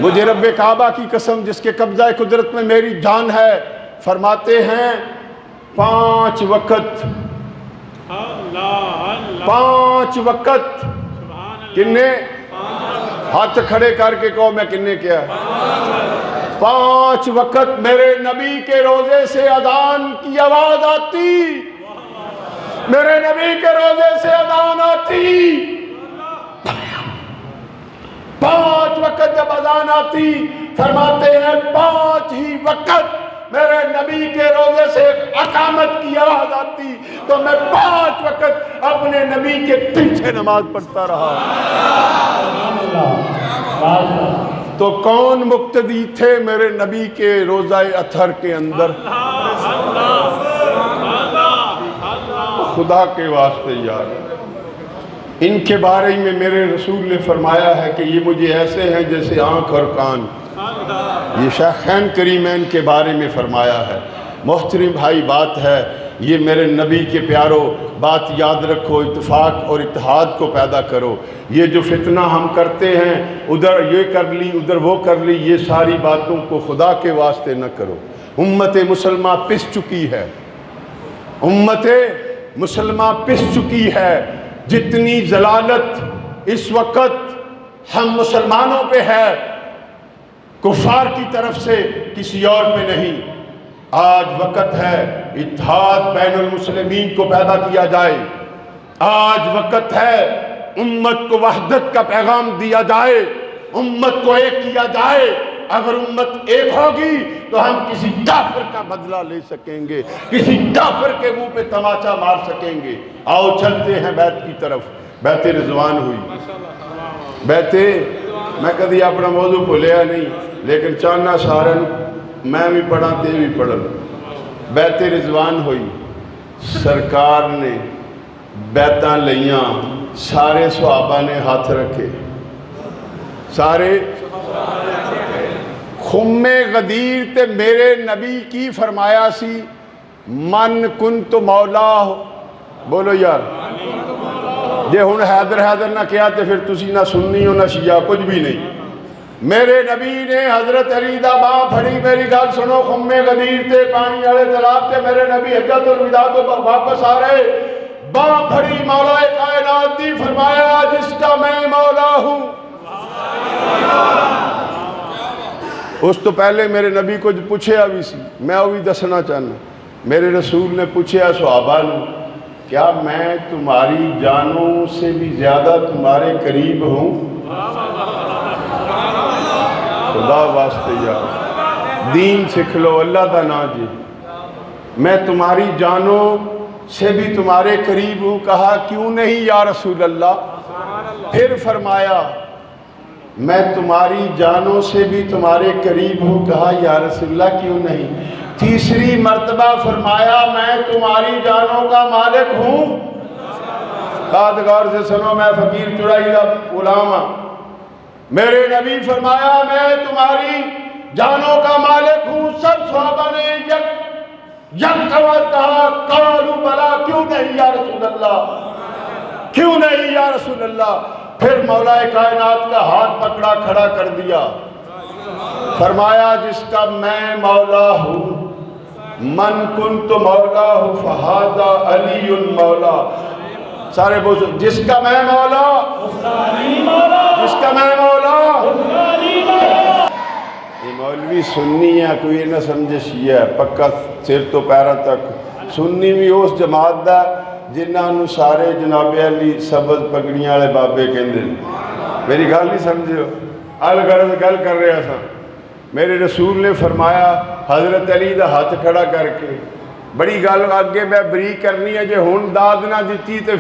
مجھے رب کعبہ کی قسم جس کے قبضہ قدرت میں میری جان ہے، فرماتے ہیں 5 وقت، 5 وقت، کنے؟ ہاتھ کھڑے کر کے کہو میں کنے کیا ہے؟ 5 وقت میرے نبی کے روزے سے اذان کی آواز آتی، میرے نبی کے روزے سے اذان آتی، 5 وقت جب اذان آتی فرماتے ہیں 5 ہی وقت میرے نبی کے روزے سے اقامت کی آواز آتی تو میں 5 وقت اپنے نبی کے پیچھے نماز پڑھتا رہا۔ تو کون مقتدی تھے میرے نبی کے روزہ اطہر کے اندر؟ خدا کے واسطے یار، ان کے بارے میں میرے رسول نے فرمایا ہے کہ یہ مجھے ایسے ہیں جیسے آنکھ اور کان۔ یہ شیخین کریمین کے بارے میں فرمایا ہے۔ محترم بھائی بات ہے، یہ میرے نبی کے پیارو بات یاد رکھو، اتفاق اور اتحاد کو پیدا کرو۔ یہ جو فتنہ ہم کرتے ہیں، ادھر یہ کر لی ادھر وہ کر لی، یہ ساری باتوں کو خدا کے واسطے نہ کرو۔ امت مسلمہ پس چکی ہے، امت مسلمہ پس چکی ہے۔ جتنی ضلالت اس وقت ہم مسلمانوں پہ ہے، کفار کی طرف سے کسی اور پہ نہیں۔ آج وقت ہے اتحاد بین المسلمین کو پیدا کیا جائے، آج وقت ہے امت کو وحدت کا پیغام دیا جائے، امت کو ایک کیا جائے۔ اگر امت ایک ہوگی تو ہم کسی کافر کا بدلہ لے سکیں گے، کسی کافر کے منہ پہ تماچا مار سکیں گے۔ آؤ چلتے ہیں بیعت کی طرف۔ بیعت رضوان ہوئی، بیعت میں کدی اپنا موضوع بھولیا نہیں، لیکن چاہنا سارے میں بھی پڑھا تے بھی پڑھن۔ بیعت رضوان ہوئی، سرکار نے بیعتاں لئیاں، سارے صحابہ نے ہاتھ رکھے، سارے خم غدیر تے میرے نبی کی فرمایا سی من کنت مولا، بولو یار جے ہن حیدر نہ کیا تے پھر تسی نہ سنی ہو نہ شیعہ، کچھ بھی نہیں۔ میرے نبی نے حضرت علی دا باں پھڑی، میری گل سنو، خم غدیر تے پانی والے تالاب تے میرے نبی حجت الوداع کو واپس آ رہے، باں پھڑی مولا کائنات دی، فرمایا جس کا میں مولا ہوں۔ اس تو پہلے میرے نبی کو جو پوچھے ابھی سی، میں ابھی دسنا چاہنا، میرے رسول نے پوچھے صحابہ نے، کیا میں تمہاری جانوں سے بھی زیادہ تمہارے قریب ہوں؟ خدا واسطے یار دین سکھ لو، اللہ دا نا جی، میں تمہاری جانوں سے بھی تمہارے قریب ہوں۔ کہا کیوں نہیں یا رسول اللہ؟ پھر فرمایا میں تمہاری جانوں سے بھی تمہارے قریب ہوں۔ کہا یا رسول اللہ کیوں نہیں؟ تیسری مرتبہ فرمایا میں تمہاری جانوں کا مالک ہوں۔ بات غور سے سنو، میں فقیر چڑائی دا غلام ہوں۔ میرے نبی فرمایا میں تمہاری جانوں کا مالک ہوں۔ سب صحابہ نے یک آواز کہا قالوا بلا، کیوں نہیں یا رسول اللہ، کیوں نہیں یا رسول اللہ؟ پھر مولا کائنات کا ہاتھ پکڑا کھڑا کر دیا، فرمایا جس کا میں مولا ہوں، من کنت مولا ہوں فہذا علی مولا۔ سارے بولو جس کا میں مولا، جس کا میں مولا۔ یہ مولوی سنی ہے، کوئی نہ سمجھے شیعہ ہے، پکا سر تو پیرا تک سنی بھی اس جماعت دا جنہاں نو سارے جناب علی سبز پگڑیاں والے بابے کہندے۔ میری گل نہیں سمجھو، الغرض گل کر رہا سا۔ میرے رسول نے فرمایا حضرت علی دا ہاتھ کھڑا کر کے، بڑی گل آگے میں بریک کرنی ہے، جے ہن داد نہ دیتی تے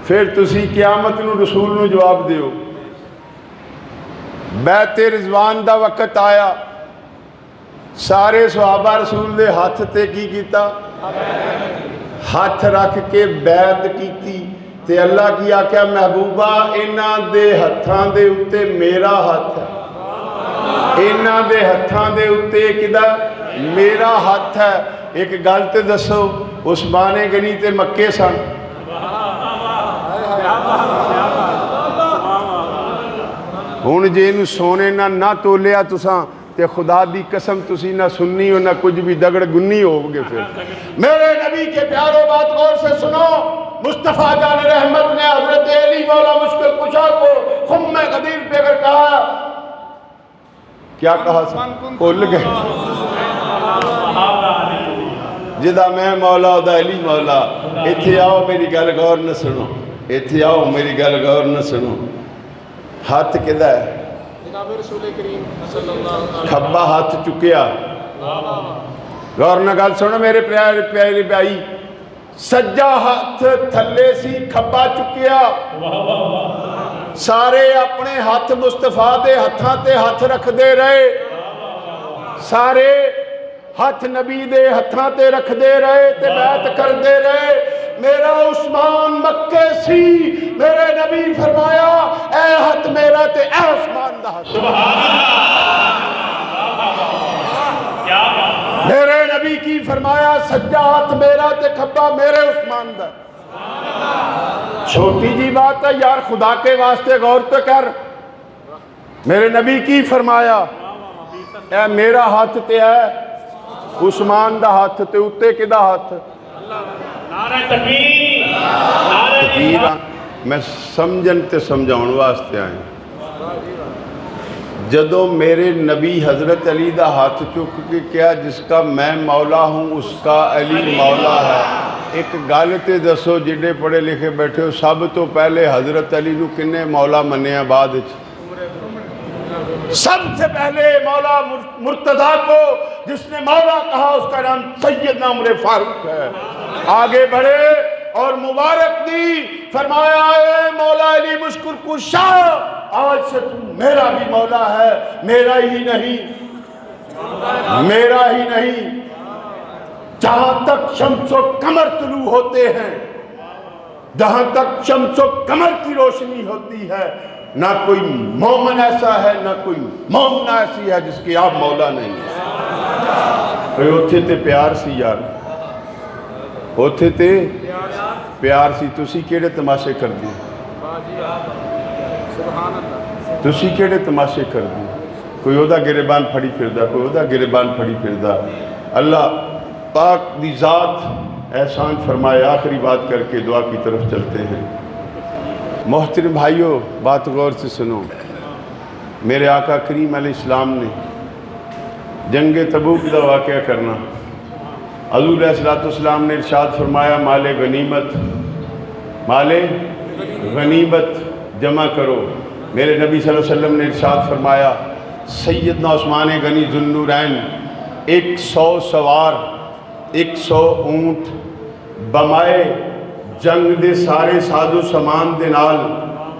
پھر تسی قیامت نو رسول نو جواب دیو۔ بیعت رضوان دا وقت آیا، سارے صحابہ رسول دے ہاتھ تے کی کیتا؟ ہاتھ رکھ کے بیعت کیتی تے اللہ کی آکھیا محبوبہ انہاں دے ہتھاں دے اتے میرا ہاتھ ہے، انہاں دے ہتھاں دے اتے کدا میرا ہاتھ ہے۔ ایک گل تے دسو، عثمان غنی تے مکے سن، ہن جے انہوں سونے نہ تولیا تساں تے خدا دی قسم تسی نہ سننی ہو نہ کچھ بھی، دگڑ گنی ہو گے۔ پھر میرے نبی کے پیاروں بات غور سے سنو، مصطفیٰ جان رحمت نے حضرت علی مولا مشکل کشا کو خم غدیر پہ اگر کہا، کیا کہا بھول گئے؟ جدا میں مولا دا علی مولا. ایتھے آؤ میری گل غور نہ سنو، ایتھے آؤ میری گل غور نہ سنو. ہاتھ کدھا ہے؟ جناب رسول کریم صلی اللہ علیہ وسلم. کھبا ہاتھ چکیا. غور نہ گل سنو میرے پیارے پیارے بھائی. سجا ہاتھ تھلے سی، کھبا چکیا. سارے اپنے ہاتھ مصطفیٰ دے ہتھاں تے ہاتھ رکھ دے رہے، سارے ہاتھ نبی دے ہتھاں تے رکھ دے رہے تے بیعت کر دے رہے. میرا عثمان مکے سی، میرے نبی فرمایا اے ہاتھ میرا تے اے عثمان دا ہاتھ. میرے نبی کی فرمایا سجا ہاتھ میرا تے کھبا میرے عثمان دا. چھوٹی جی بات ہے یار، خدا کے واسطے غور تو کر. میرے نبی کی فرمایا اے میرا ہاتھ تے ہے عثمان دا ہاتھ تے اتے کدا ہاتھ. نعرہ تکبیر، نعرہ تکبیر. میں سمجھن تے سمجھاؤن واسطے آئے. جدو میرے نبی حضرت علی دا ہاتھ چک کے کیا جس کا میں مولا ہوں اس کا علی مولا ہے. ایک گل تے دسو جڑے پڑھے لکھے بیٹھے ہو، سب تو پہلے حضرت علی نو کنے مولا منیا بعد وچ؟ سب سے پہلے مولا مرتضیٰ کو جس نے مولا کہا اس کا نام سیدنا عمر فاروق ہے. آگے بڑھے اور مبارک دی، فرمایا اے مولا علی مشکل کشا آج سے تم میرا بھی مولا ہے. میرا ہی نہیں، میرا ہی نہیں، جہاں تک شمس و قمر طلوع ہوتے ہیں، جہاں تک شمس و قمر کی روشنی ہوتی ہے، نہ کوئی مومن ایسا ہے نہ کوئی مومنہ ایسی ہے جس کی آپ مولا نہیں. اوتھے تے پیار سی یار، اوتھے تے پیار سی. تسی کیڑے تماشے کر دی؟ تسی کیڑے تماشے کر دی؟ کوئی اودا گریبان پھڑی پھردا، کوئی اودا گریبان پھڑی پھردا. اللہ پاک دی ذات احسان فرمائے. آخری بات کر کے دعا کی طرف چلتے ہیں. محترم بھائیو، بات غور سے سنو. میرے آقا کریم علیہ السلام نے جنگ تبوک دا واقعہ کرنا، حضور علیہ السلام نے ارشاد فرمایا مال غنیمت، مال غنیمت جمع کرو. میرے نبی صلی اللہ علیہ وسلم نے ارشاد فرمایا سیدنا عثمان غنی ذو النورین 100 سوار، 100 اونٹ بمائے جنگ دے سارے ساز و سامان دے نال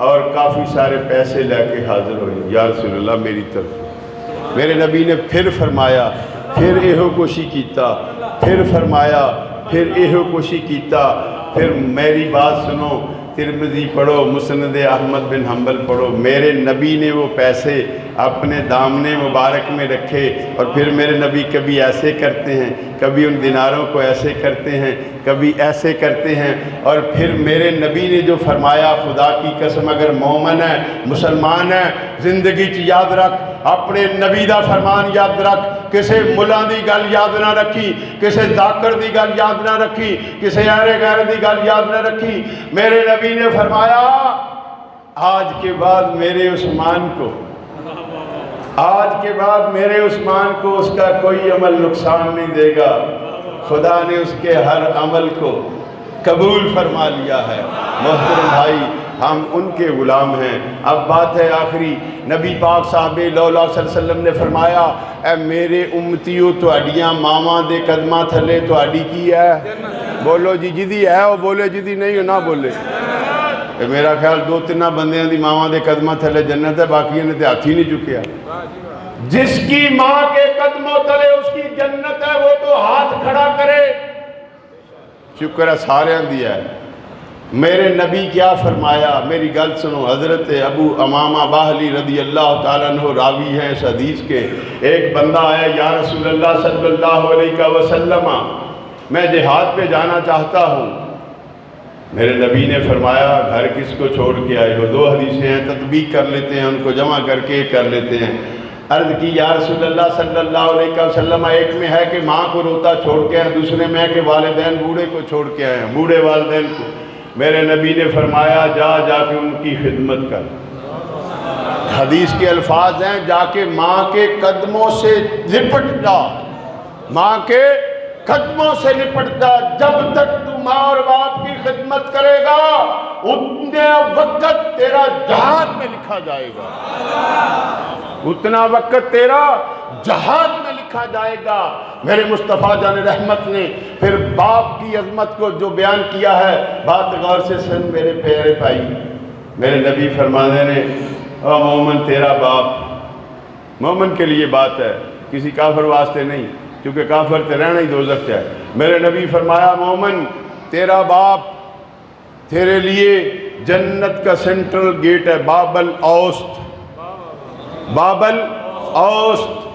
اور کافی سارے پیسے لے کے حاضر ہوئے. یا رسول اللہ میری طرف. میرے نبی نے پھر فرمایا، پھر ایہو کوشی کیتا، پھر فرمایا، پھر ایہو کوشی کیتا. پھر میری بات سنو، ترمذی پڑھو، مسند احمد بن حنبل پڑھو. میرے نبی نے وہ پیسے اپنے دامنے مبارک میں رکھے اور پھر میرے نبی کبھی ایسے کرتے ہیں، کبھی ان دیناروں کو ایسے کرتے ہیں، کبھی ایسے کرتے ہیں. اور پھر میرے نبی نے جو فرمایا، خدا کی قسم اگر مومن ہے، مسلمان ہے، زندگی چ یاد رکھ اپنے نبی دا فرمان یاد رکھ. کسے ملا دی گل یاد نہ رکھی، کسے ذاکر دی گل یاد نہ رکھی، کسے اہل غیر دی گل یاد نہ رکھی. میرے نبی نے فرمایا آج کے بعد میرے عثمان کو، آج کے بعد میرے عثمان کو اس کا کوئی عمل نقصان نہیں دے گا. خدا نے اس کے ہر عمل کو قبول فرما لیا ہے. محترم بھائی، ہم ان کے غلام ہیں. اب بات ہے آخری. نبی پاک صاحب لولا صلی اللہ علیہ وسلم نے فرمایا اے میرے امتیو تو اڈیاں ماما دے قدمہ تھلے تو اڈی کی ہے. بولو جی، جدی ہے وہ بولے، جدی نہیں ہو نہ بولے. میرا خیال 2-3 بندیاں دی ماما دے قدمہ تھلے جنت ہے، باقی نے تے ہاتھ ہی نہیں چکیا. جس کی ماں کے قدموں تلے اس کی جنت ہے وہ تو ہاتھ کھڑا کرے. شکر ہے سارے دیا ہے. میرے نبی کیا فرمایا، میری گل سنو. حضرت ابو امامہ باہلی رضی اللہ تعالیٰ عنہ راوی ہیں اس حدیث کے. ایک بندہ آیا، یا رسول اللہ صلی اللہ علیہ وسلم میں جہاد پہ جانا چاہتا ہوں. میرے نبی نے فرمایا گھر کس کو چھوڑ کے آئے ہو؟ 2 حدیثیں ہیں، تطبیق کر لیتے ہیں، ان کو جمع کر کے کر لیتے ہیں. عرض کی یا رسول اللہ صلی اللہ علیہ وسلم، ایک میں ہے کہ ماں کو روتا چھوڑ کے آئے، دوسرے میں ہے کہ والدین بوڑھے کو چھوڑ کے آئے ہیں، بوڑھے والدین کو. میرے نبی نے فرمایا جا کے ان کی خدمت کر. حدیث کے الفاظ ہیں جا کے ماں کے قدموں سے لپٹ جا, ماں کے قدموں سے لپٹ جا. جب تک تو ماں اور باپ کی خدمت کرے گا اتنے وقت تیرا جہاد میں لکھا جائے گا, اتنا وقت تیرا جہاد میں لکھا جائے گا. میرے مصطفیٰ جان رحمت نے پھر باپ کی عظمت کو جو بیان کیا ہے, بات غور سے سن میرے پیارے بھائی. میرے نبی فرمانے نے او مومن تیرا باپ, مومن کے لیے بات ہے, کسی کافر واسطے نہیں, کیونکہ کافر تے رہنا ہی دوزخ ہے. میرے نبی فرمایا مومن تیرا باپ تیرے لیے جنت کا سینٹرل گیٹ ہے, باب الاوسط, باب الاوسط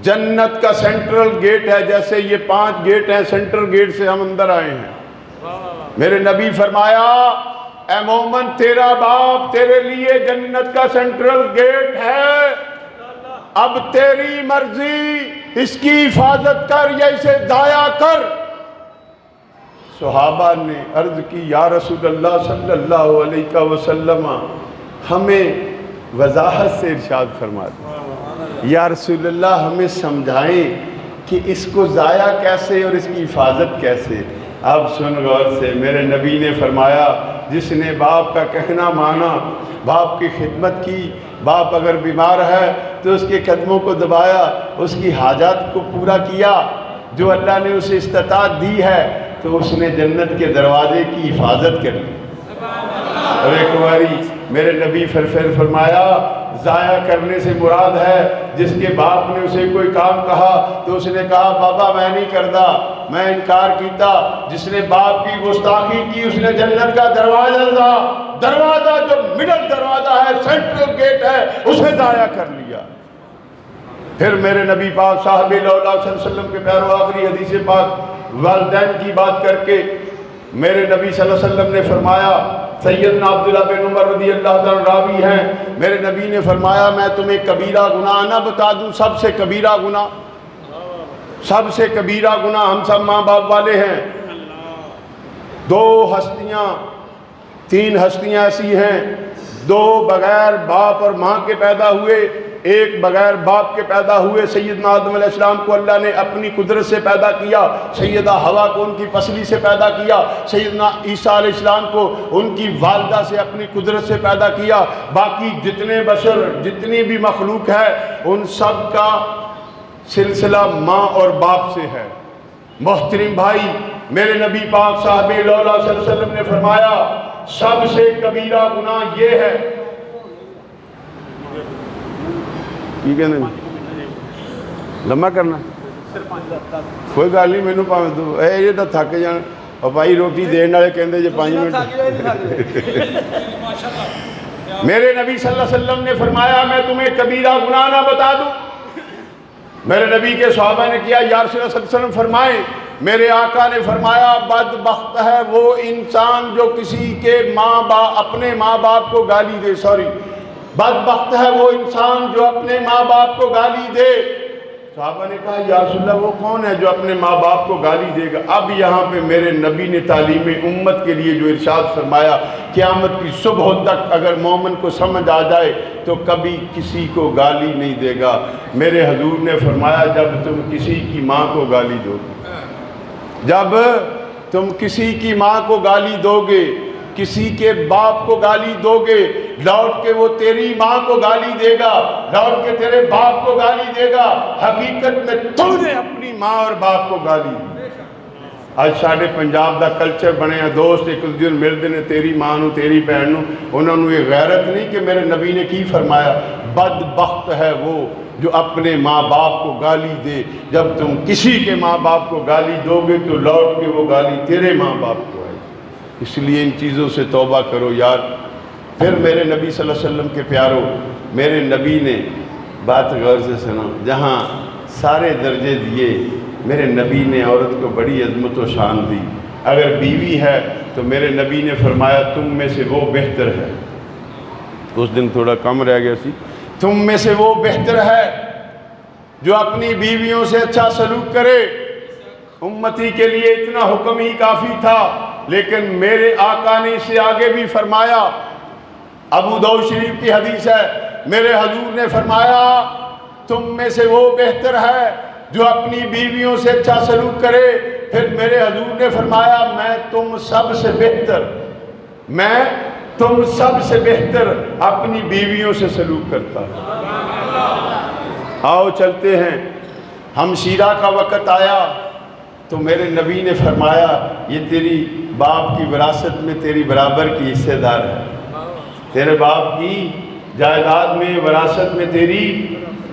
جنت کا سینٹرل گیٹ ہے. جیسے یہ 5 گیٹ ہیں, سینٹرل گیٹ سے ہم اندر آئے ہیں. میرے نبی فرمایا اے مومن تیرا باپ تیرے لیے جنت کا سینٹرل گیٹ ہے, اب تیری مرضی, اس کی حفاظت کر یا اسے ضائع کر. صحابہ نے عرض کی یا رسول اللہ صلی اللہ علیہ وسلم ہمیں وضاحت سے ارشاد فرما دیں, یا رسول اللہ ہمیں سمجھائیں کہ اس کو ضائع کیسے اور اس کی حفاظت کیسے. اب سن غور سے, میرے نبی نے فرمایا جس نے باپ کا کہنا مانا, باپ کی خدمت کی, باپ اگر بیمار ہے تو اس کے قدموں کو دبایا, اس کی حاجات کو پورا کیا, جو اللہ نے اسے استطاعت دی ہے تو اس نے جنت کے دروازے کی حفاظت کر لی. اور ایک باری میرے نبی فرمایا ضائع کرنے سے مراد ہے جس کے باپ نے اسے کوئی کام کہا تو اس نے کہا بابا میں نہیں کرتا, میں انکار کیتا. جس نے باپ کی گستاخی کی اس نے جنت کا دروازہ جو مڈل دروازہ ہے, سینٹرل گیٹ ہے, اسے ضائع کر لیا. پھر میرے نبی پاک صاحب صلی اللہ علیہ وسلم کے پیارو آخری حدیث پاک والدین کی بات کر کے میرے نبی صلی اللہ علیہ وسلم نے فرمایا, سیدنا عبداللہ بن عمر رضی اللہ تعالیٰ راوی ہیں, میرے نبی نے فرمایا میں تمہیں کبیرہ گناہ نہ بتا دوں, سب سے کبیرہ گناہ, سب سے کبیرہ گناہ, ہم سب ماں باپ والے ہیں. 2 ہستیاں 3 ہستیاں ایسی ہیں, 2 بغیر باپ اور ماں کے پیدا ہوئے, 1 بغیر باپ کے پیدا ہوئے. سیدنا آدم علیہ السلام کو اللہ نے اپنی قدرت سے پیدا کیا, سیدہ حوا کو ان کی پسلی سے پیدا کیا, سیدنا عیسیٰ علیہ السلام کو ان کی والدہ سے اپنی قدرت سے پیدا کیا. باقی جتنے بشر جتنی بھی مخلوق ہے ان سب کا سلسلہ ماں اور باپ سے ہے. محترم بھائی, میرے نبی پاک صاحب صلی اللہ علیہ وسلم نے فرمایا سب سے کبیرہ گناہ یہ ہے, ٹھیک ہے نہیں لمبا کرنا کوئی گل نہیں, مینوں پاویں تو یہ تو تھک جان. اور بھائی روٹی دین والے کہندے جے 5 منٹ. میرے نبی صلی اللہ علیہ وسلم نے فرمایا میں تمہیں کبیرہ گناہ نہ بتا دوں. میرے نبی کے صحابہ نے کیا یا رسول اللہ صلی اللہ علیہ وسلم فرمائیں. میرے آقا نے فرمایا بدبخت ہے وہ انسان جو کسی کے اپنے ماں باپ کو گالی دے. بدبخت ہے وہ انسان جو اپنے ماں باپ کو گالی دے. صحابہ نے کہا یا رسول اللہ وہ کون ہے جو اپنے ماں باپ کو گالی دے گا. اب یہاں پہ میرے نبی نے تعلیم امت کے لیے جو ارشاد فرمایا, قیامت کی صبح تک اگر مومن کو سمجھ آ جائے تو کبھی کسی کو گالی نہیں دے گا. میرے حضور نے فرمایا جب تم کسی کی ماں کو گالی دو گے, جب تم کسی کی ماں کو گالی دو گے, کسی کے باپ کو گالی دو گے, لوٹ کے وہ تیری ماں کو گالی دے گا, لوٹ کے تیرے باپ کو گالی دے گا. حقیقت میں تم نے اپنی ماں اور باپ کو گالی دی. آج ساڑھے پنجاب دا کلچر بنے ہیں, دوست ایک دوسرے ملتے ہیں تیری ماں نو تیری بہن نو. انہوں نے یہ غیرت نہیں کہ میرے نبی نے کی فرمایا بدبخت ہے وہ جو اپنے ماں باپ کو گالی دے. جب تم کسی کے ماں باپ کو گالی دو گے تو لوٹ کے وہ گالی تیرے ماں باپ کو آئے. اس لیے ان چیزوں سے توبہ کرو یار. پھر میرے نبی صلی اللہ علیہ وسلم کے پیارو, میرے نبی نے بات غور سے سنا, جہاں سارے درجے دیے میرے نبی نے عورت کو بڑی عظمت و شان دی. اگر بیوی ہے تو میرے نبی نے فرمایا تم میں سے وہ بہتر ہے. اس دن تھوڑا کم رہ گیا سی. تم میں سے وہ بہتر ہے جو اپنی بیویوں سے اچھا سلوک کرے. امتی کے لیے اتنا حکم ہی کافی تھا. لیکن میرے آقا نے اس سے آگے بھی فرمایا، ابو داؤد شریف کی حدیث ہے، میرے حضور نے فرمایا تم میں سے وہ بہتر ہے جو اپنی بیویوں سے اچھا سلوک کرے۔ پھر میرے حضور نے فرمایا میں تم سب سے بہتر اپنی بیویوں سے سلوک کرتا ہوں۔ آؤ چلتے ہیں، ہم شیرہ کا وقت آیا تو میرے نبی نے فرمایا یہ تیری باپ کی وراثت میں تیری برابر کی حصے دار ہے، تیرے باپ کی جائیداد میں وراثت میں تیری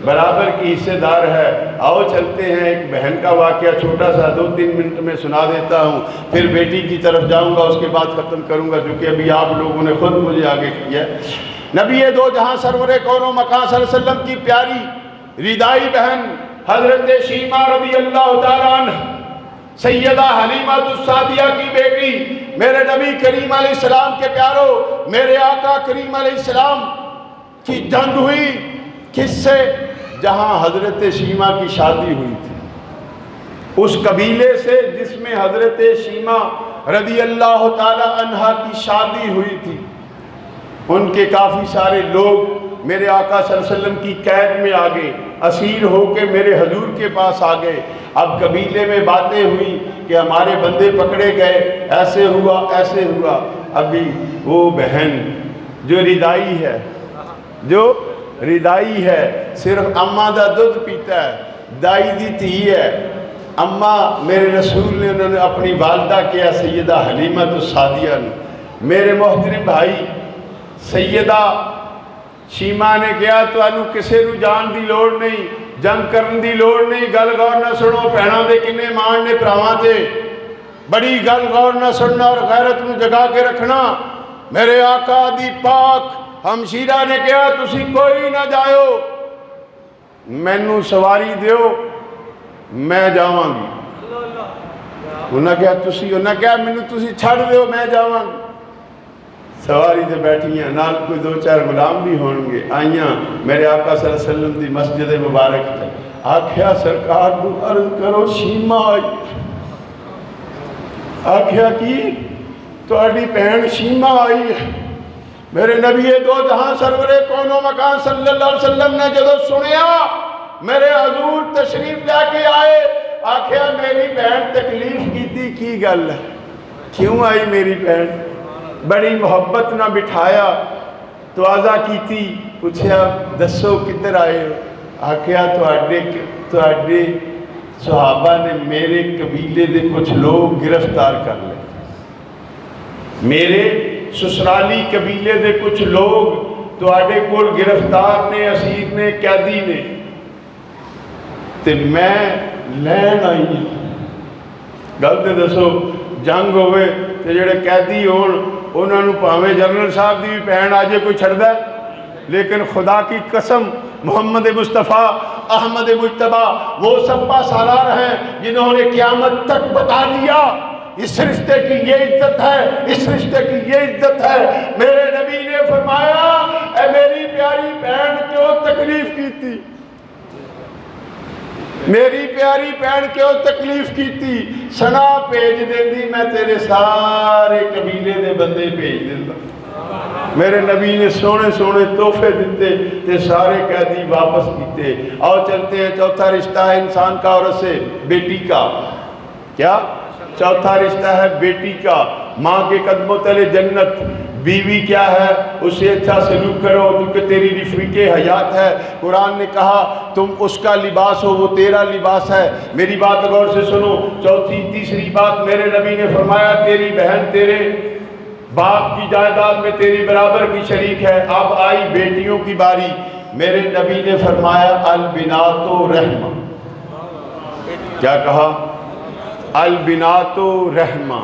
برابر کی حصے دار ہے۔ آؤ چلتے ہیں، ایک بہن کا واقعہ چھوٹا سا 2-3 منٹ میں سنا دیتا ہوں، پھر بیٹی کی طرف جاؤں گا، اس کے بعد ختم کروں گا، جو کہ ابھی آپ لوگوں نے خود مجھے آگے کیا ہے۔ نبی دو جہاں سرور کون و مکان صلی اللہ علیہ وسلم کی پیاری ردائی بہن حضرت شیمہ رضی اللہ تعالیٰ عنہ، سیدہ حلیمہ السعدیہ کی بیٹی، میرے نبی کریم علیہ السلام کے پیارو، میرے آقا کریم علیہ السلام کی جنگ ہوئی کس سے؟ جہاں حضرت شیمہ کی شادی ہوئی تھی، اس قبیلے سے جس میں حضرت شیمہ رضی اللہ تعالی عنہا کی شادی ہوئی تھی، ان کے کافی سارے لوگ میرے آقا صلی اللہ علیہ وسلم کی قید میں آ گئے، اسیر ہو کے میرے حضور کے پاس آ گئے۔ اب قبیلے میں باتیں ہوئی کہ ہمارے بندے پکڑے گئے، ایسے ہوا۔ ابھی وہ بہن جو ردائی ہے صرف اماں دا دودھ پیتا ہے، دائی دی تھی ہے اماں، میرے رسول نے انہوں نے اپنی والدہ کیا سیدہ حلیمہ السعدیہ نے، میرے محترم بھائی سیدہ شیمہ نے کیا تو انو کسے نو جان دی لوڑ نہیں، جنگ کرن دی لوڑ نہیں، گل غور نہ سنو، پہنا دے کنے مان نے پراواں تے بڑی گل غور نہ سننا اور غیرت نو جگا کے رکھنا۔ میرے آقا دی پاک ہمشیرہ نے کہا تسی کوئی نہ جائو، مینوں سواری دیو میں جاواں گی۔ انہاں کہا مینوں تسی چھڑ دیو میں جاواں گی۔ سواری تے بیٹھی ہیں، نال کوئی 2-4 غلام بھی ہون گے، آئیاں میرے آقا صلی اللہ علیہ وسلم دی مسجد مبارک تے آکھیا سرکار کو عرض کرو شیمہ آئی، آکھیا کی تو اڈی بہن شیمہ آئی ہے۔ میرے نبی دو جہاں سرور کون و مکان صلی اللہ علیہ وسلم نے جدو سنیا میرے حضور تشریف لے کے آئے، آکھیا میری بہن تکلیف کی گل ہے، کیوں آئی میری بہن؟ بڑی محبت نہ بٹھایا، توازہ کی پوچھیا دسو کدھر آئے ہو؟ آکھیا تو صحابہ نے میرے قبیلے دے کچھ لوگ گرفتار کر لے، میرے سسرالی قبیلے دے کچھ لوگ تو آڈے کول گرفتار نے، اسیر نے، قیدی نے، تے میں لین آئی ہوں۔ گلتے دسو جنگ ہوئے تے جڑے قیدی ہون انہوں نے پاویں جنرل صاحب دی بھی پہن آجے کوئی چھڑدا ہے، لیکن خدا کی قسم محمد مصطفیٰ احمد مجتبہ وہ سپا سالار ہیں جنہوں نے قیامت تک بتا دیا اس رشتے کی یہ عزت ہے، اس رشتے کی یہ عزت ہے۔ میرے نبی نے فرمایا اے میری پیاری بہن کیوں تکلیف کی تھی، میری پیاری بہن کیوں تکلیف کی تھی، سنا بھیج دیندی میں تیرے سارے قبیلے دے بندے بھیج دیتا۔ میرے نبی نے سونے تحفے دیتے تے سارے قیدی واپس کیتے۔ آؤ چلتے ہیں، چوتھا رشتہ ہے انسان کا عورت سے، بیٹی کا۔ کیا؟ چوتھا رشتہ ہے بیٹی کا، ماں کے قدموں تلے جنت۔ بیوی کیا ہے؟ اسے اچھا سلوک کرو کیونکہ تیری رفیق حیات ہے۔ قرآن نے کہا تم اس کا لباس ہو، وہ تیرا لباس ہے۔ میری بات غور سے سنو، تیسری بات میرے نبی نے فرمایا تیری بہن تیرے باپ کی جائیداد میں تیری برابر کی شریک ہے۔ اب آئی بیٹیوں کی باری، میرے نبی نے فرمایا البنات رحمہ۔ کیا کہا؟ البنات رحمہ،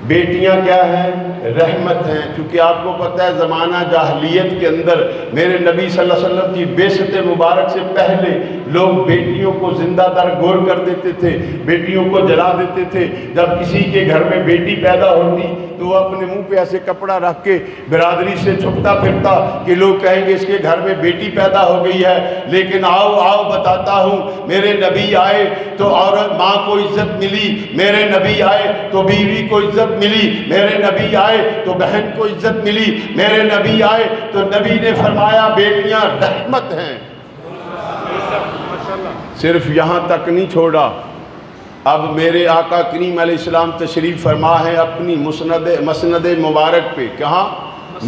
بیٹیاں کیا ہیں؟ رحمت ہیں۔ کیونکہ آپ کو پتہ ہے زمانہ جاہلیت کے اندر میرے نبی صلی اللہ علیہ وسلم کی بعثت مبارک سے پہلے لوگ بیٹیوں کو زندہ در گور کر دیتے تھے، بیٹیوں کو جلا دیتے تھے۔ جب کسی کے گھر میں بیٹی پیدا ہوتی تو تو وہ اپنے منہ پہ ایسے کپڑا رکھ کے برادری سے چھپتا پھرتا کہ لوگ کہیں گے اس کے گھر میں بیٹی پیدا ہو گئی ہے. لیکن آؤ بتاتا ہوں, میرے نبی آئے تو عورت ماں کو عزت ملی, میرے نبی آئے تو بیوی کو عزت ملی, میرے نبی آئے تو بہن کو عزت ملی, میرے نبی آئے تو نبی نے فرمایا بیٹیاں رحمت ہیں. صرف یہاں تک نہیں چھوڑا, اب میرے آقا کریم علیہ السلام تشریف فرما ہے اپنی مسند مبارک پہ. کہاں؟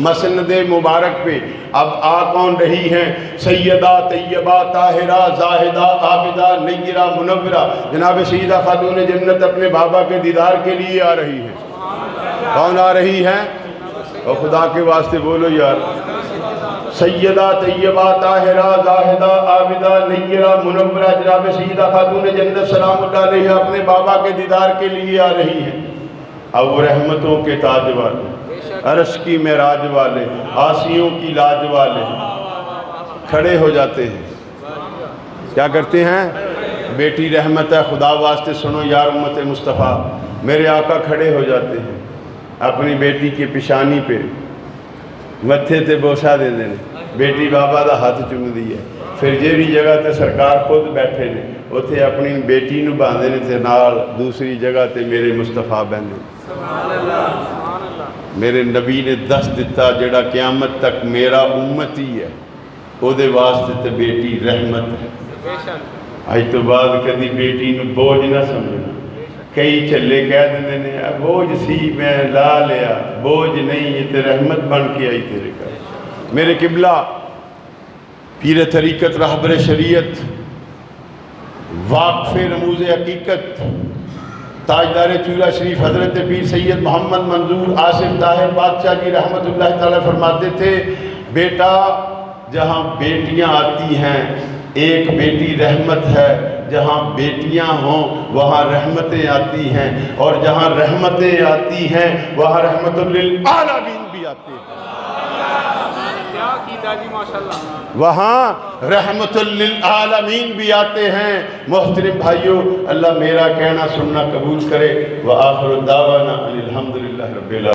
مسند مبارک پہ. اب آ کون رہی ہیں؟ سیدہ طیبہ طاہرہ زاہدہ عابدہ نیرہ منورہ جناب سیدہ خاتون جنت اپنے بابا کے دیدار کے لیے آ رہی ہیں. کون آ رہی ہیں؟ اور خدا کے واسطے بولو یار. سیدہ طیبہ طاہرہ زاہدہ عابدہ نیرہ منورہ جناب سیدہ خاتون جنت سلام اللہ علیہ اپنے بابا کے دیدار کے لیے آ رہی ہیں. اب وہ رحمتوں کے تاج والے, عرش کی معراج والے, آسیوں کی لاج والے کھڑے ہو جاتے ہیں. کیا کرتے ہیں؟ بیٹی رحمت ہے, خدا واسطے سنو یار امت مصطفیٰ. میرے آقا کھڑے ہو جاتے ہیں, اپنی بیٹی کی پیشانی پہ متھے تے بوسا دے دینے, بیٹی بابا دا ہاتھ چوم دی ہے. پھر جیڑی جگہ تے سرکار خود بیٹھے نے اتنے اپنی بیٹی نو باندھے نے تے نال دوسری جگہ تے میرے مصطفیٰ بہندے. میرے نبی نے دس دیتا جڑا قیامت تک میرا امت ہی ہے او دے واسطے تے بیٹی رحمت ہے. آج تو بعد کدی بیٹی نو بوجھ نہ سمجھنا. کئی چلے کہہ دیندے نے بوجھ سی میں لا لیا, بوجھ نہیں, یہ تے رحمت بن کے آئی تیرے گھر. میرے قبلہ پیر طریقت رہبر شریعت واقف رموز حقیقت تاجدار چورا شریف حضرت پیر سید محمد منظور آصف طاہر بادشاہ جی رحمت اللہ تعالیٰ فرماتے تھے بیٹا جہاں بیٹیاں آتی ہیں ایک بیٹی رحمت ہے, جہاں بیٹیاں ہوں وہاں رحمتیں آتی ہیں, اور جہاں رحمتیں آتی ہیں وہاں رحمت للعالمین بھی آتے ہیں. وہاں رحمت للعالمین بھی آتے ہیں. محترم بھائیوں, اللہ میرا کہنا سننا قبول کرے. وآخر دعوانا الحمدللہ رب العالمین.